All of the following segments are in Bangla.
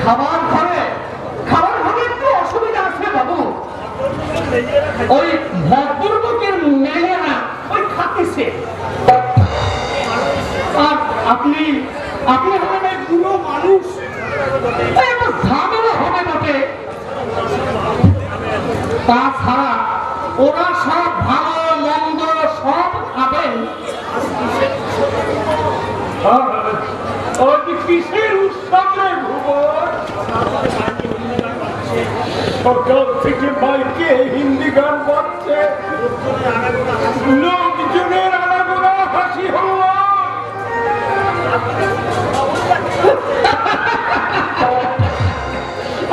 খাবার ঘরে একটু অসুবিধা আছে বাবু। ওই ভদ্রলোকের মেয়েরা ওই খাতিছে। আর আপনি হলেন এক বুড়ো মানুষ, ঝামেলা হবে বটে। তাছাড়া ওরা সব ভালো মন্দ সব খাবেন। কিসের উৎসবে সকাল থেকে বাইকে হিন্দি গান বাজছে, লোকজনের আনাগোনা হাসি হল।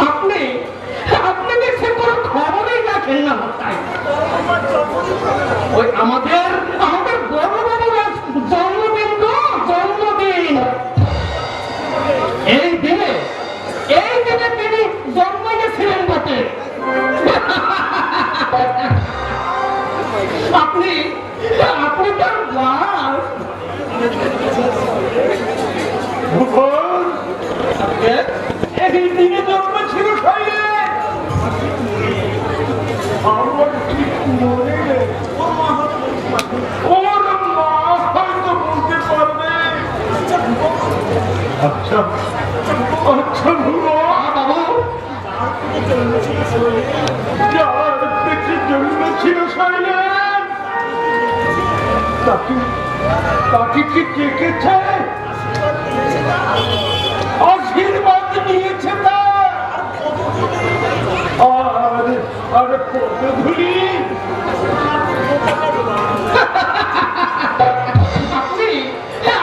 আপনি দেখছেন কোনো খবরই রাখেন না। ওই আমাদের বড় বাবুর জন্মদিন গো, জন্মদিন। এই দিনে তিনি জন্ম গেছিলেন বটে। আপনি তার লাশ এই দিনে জন্ম ছিল খাইলে আমার ঠিক মনে নেই। ওর মা হয়তো বলতে পারবে। আচ্ছা বাবু, যার পেটে জন্ম ছিল শৈলেন তাকে কি ডেকেছে, আশীর্বাদ নিয়েছে তার, আর পদধূলি।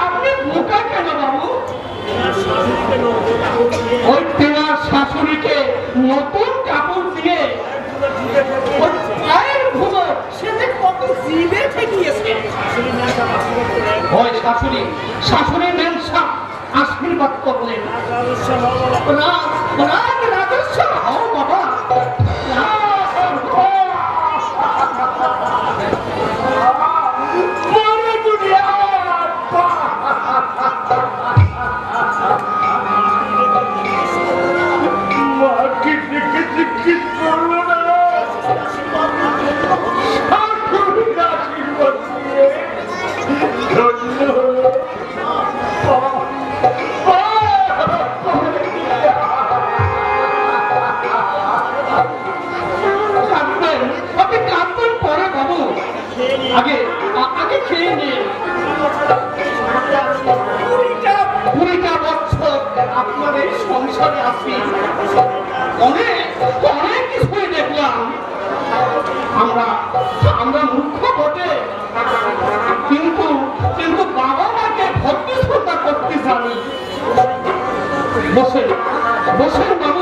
আপনি বোকা কেন বাবু? ওই তেনার শাশুড়িকে নতুন কাপড় দিয়ে সে যে কত জিভে ঠেকিয়েছে। ওই শাশুড়ি মেনসা আশীর্বাদ করলেন, রাজস্ব হও বাবা। আগে খেয়ে নিন। 20টা বছর আপনার এই সংসারে আছি, অনেক কিছুই দেখলাম। আমরা মূর্খ বটে, কিন্তু বাবা মাকে ভক্তি শ্রদ্ধা করতে জানি। বসেন বাবু।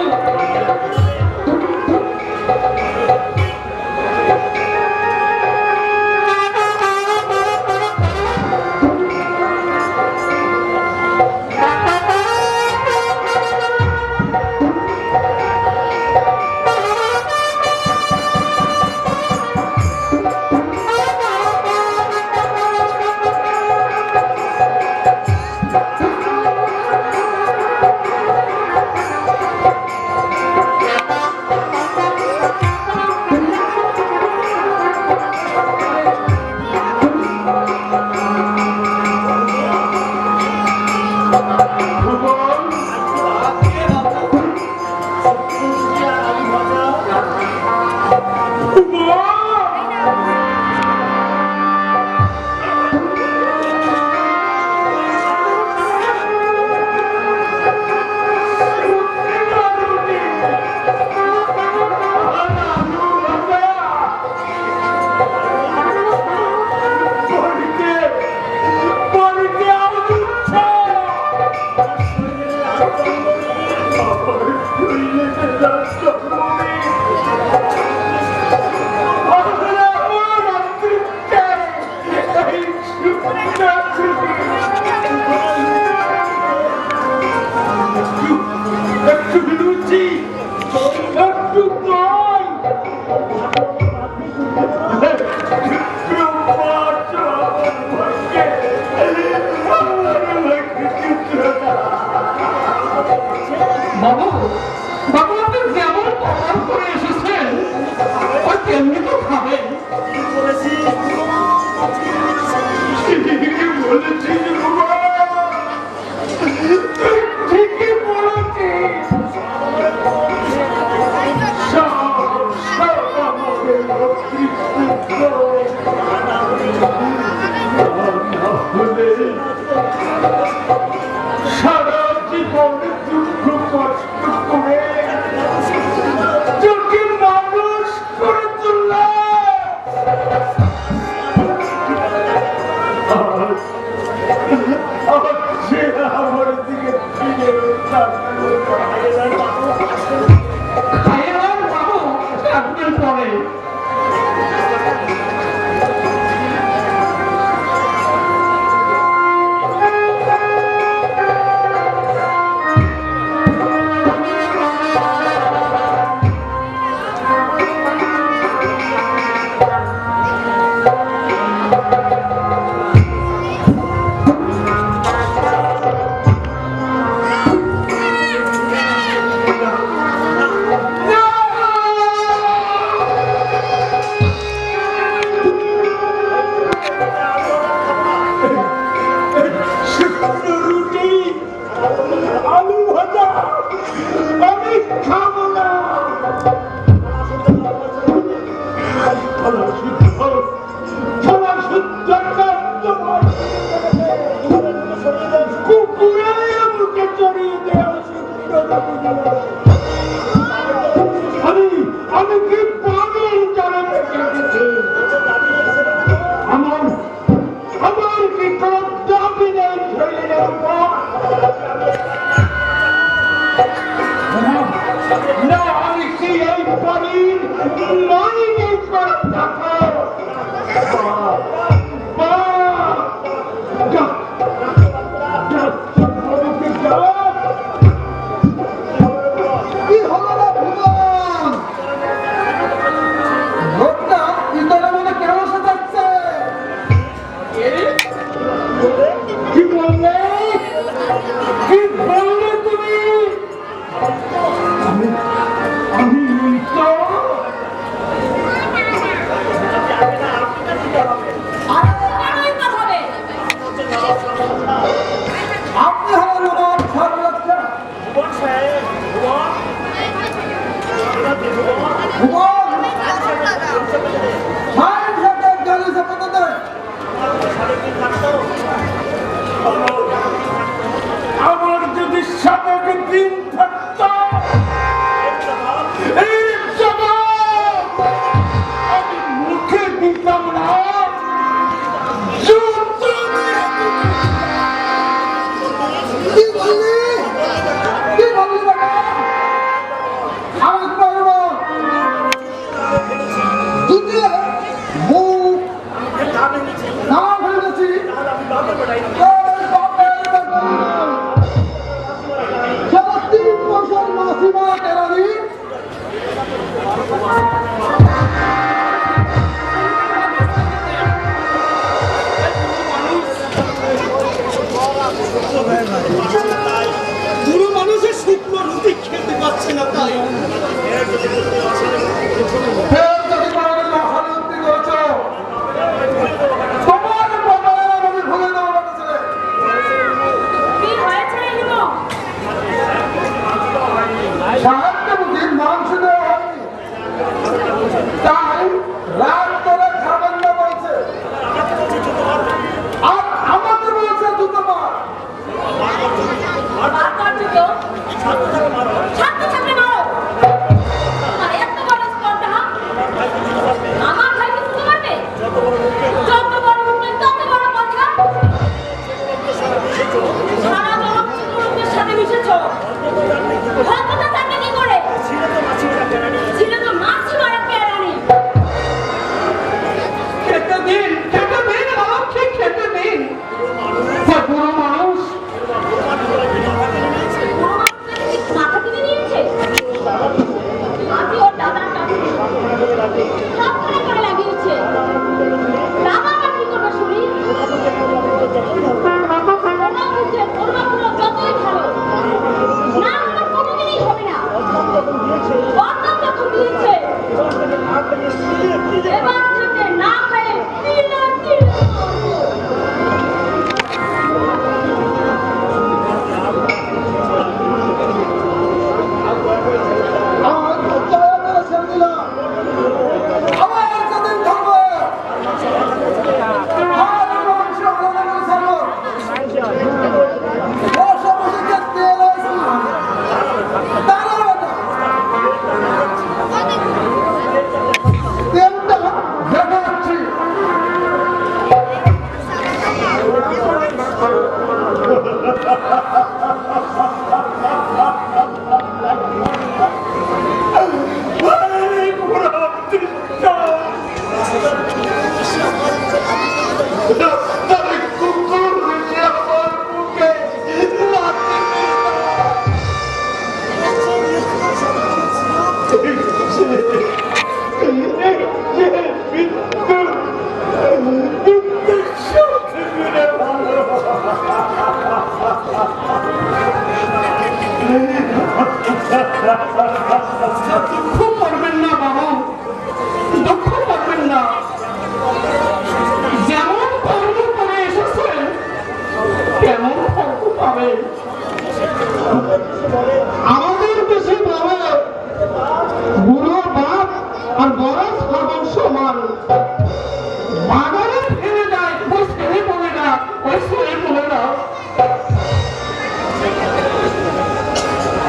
আমার